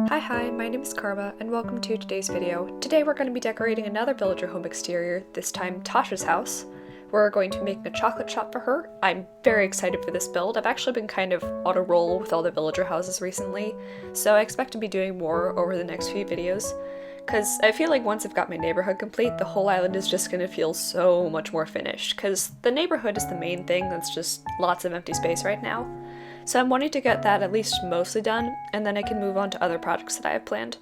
Hi, my name is Karma, and welcome to today's video. Today we're going to be decorating another villager home exterior, this time Tasha's house. We're going to be making a chocolate shop for her. I'm very excited for this build. I've actually been kind of on a roll with all the villager houses recently, so I expect to be doing more over the next few videos. Because I feel like once I've got my neighborhood complete, the whole island is just going to feel so much more finished, because the neighborhood is the main thing that's just lots of empty space right now. So I'm wanting to get that at least mostly done, and then I can move on to other projects that I have planned.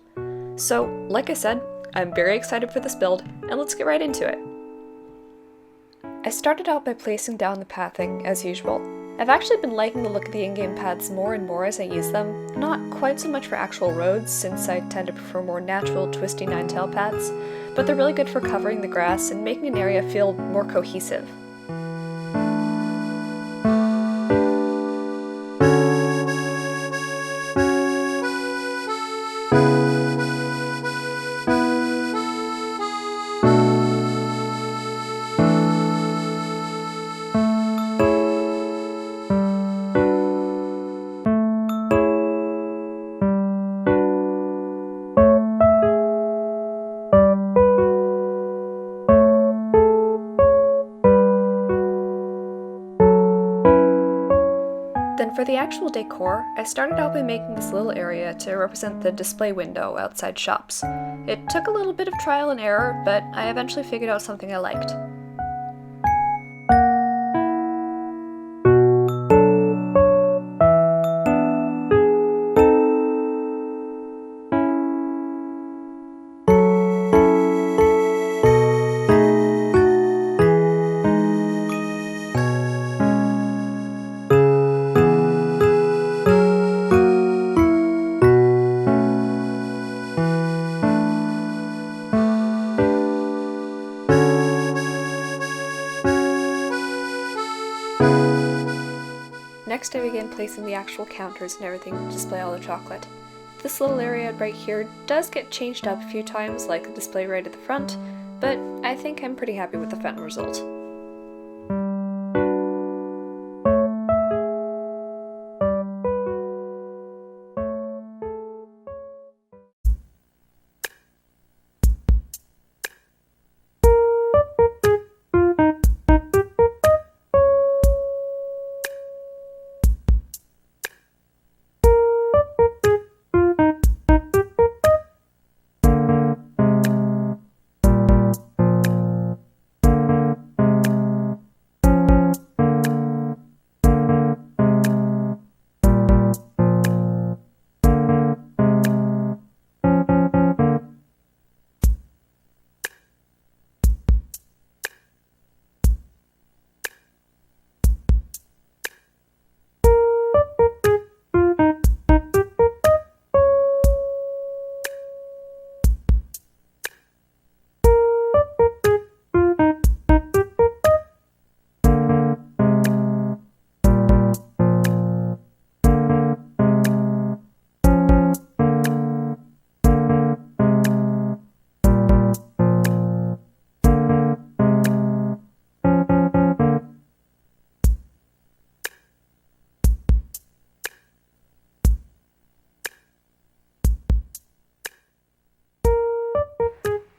So, like I said, I'm very excited for this build, and let's get right into it. I started out by placing down the pathing, as usual. I've actually been liking the look of the in-game paths more and more as I use them, not quite so much for actual roads, since I tend to prefer more natural, twisty nine-tail paths, but they're really good for covering the grass and making an area feel more cohesive. Then for the actual decor, I started out by making this little area to represent the display window outside shops. It took a little bit of trial and error, but I eventually figured out something I liked. Next I began placing the actual counters and everything to display all the chocolate. This little area right here does get changed up a few times, like the display right at the front, but I think I'm pretty happy with the final result.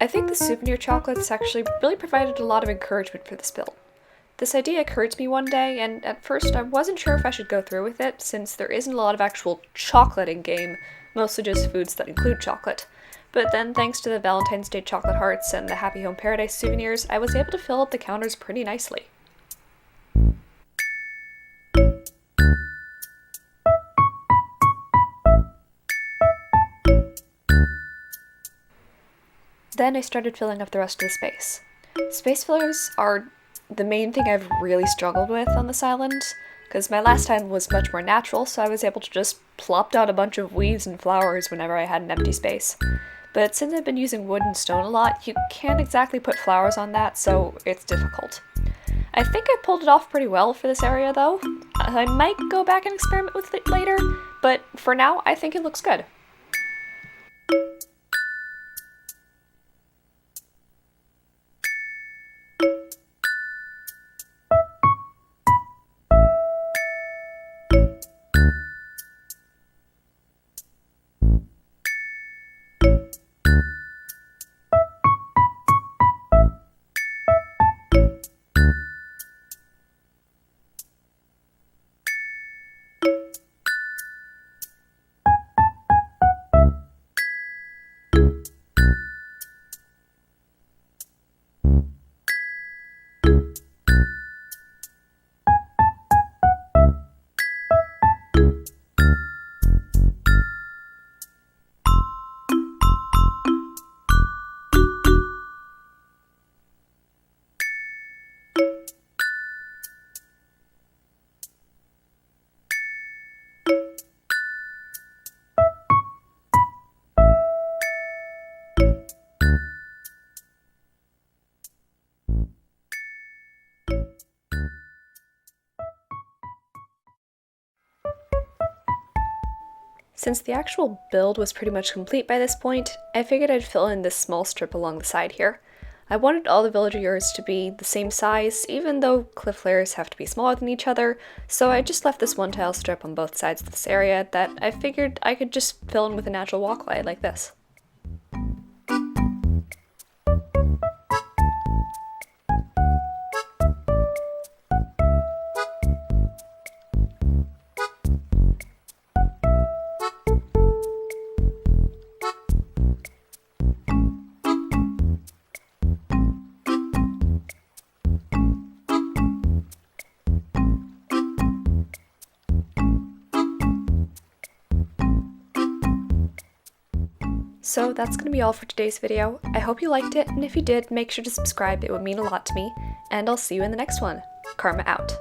I think the souvenir chocolates actually really provided a lot of encouragement for this build. This idea occurred to me one day, and at first I wasn't sure if I should go through with it, since there isn't a lot of actual chocolate in-game, mostly just foods that include chocolate. But then, thanks to the Valentine's Day chocolate hearts and the Happy Home Paradise souvenirs, I was able to fill up the counters pretty nicely. Then I started filling up the rest of the space. Space fillers are the main thing I've really struggled with on this island, because my last island was much more natural, so I was able to just plop down a bunch of weeds and flowers whenever I had an empty space. But since I've been using wood and stone a lot, you can't exactly put flowers on that, so it's difficult. I think I pulled it off pretty well for this area though. I might go back and experiment with it later, but for now I think it looks good. Since the actual build was pretty much complete by this point, I figured I'd fill in this small strip along the side here. I wanted all the villager yards to be the same size, even though cliff layers have to be smaller than each other, so I just left this one tile strip on both sides of this area that I figured I could just fill in with a natural walkway like this. So that's going to be all for today's video. I hope you liked it, and if you did, make sure to subscribe, it would mean a lot to me, and I'll see you in the next one. Karma out.